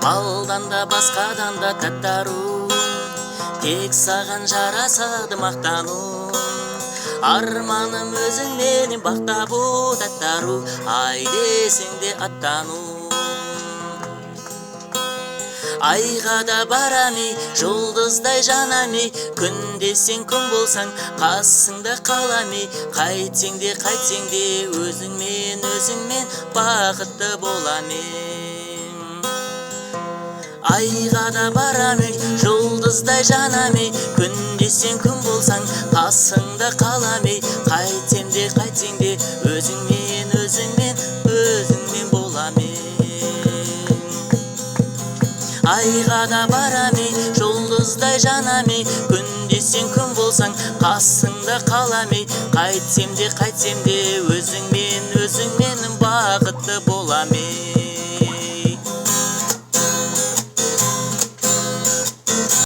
балдан да басқадан да таттару, тек саған жарасады мақтану. Арманым өзің менен бақ табу, таттару, ай десең де аттану. Айға да барами, жұлдыздай жанами, күн десең күн болсаң, қасыңда қалами. Қайтсең де өзіңмен бақытты боламын. Айға да барами, жұлдыздай жанами, күн десең күн болсаң, қасыңда қалами. Қайтсең де өзіңмен боламын. Айға да барами, жұлдыздай жанами, күн десең күн болсаң, қасыңда қалами. Қайтсем де өзіңмен бақытты боламын.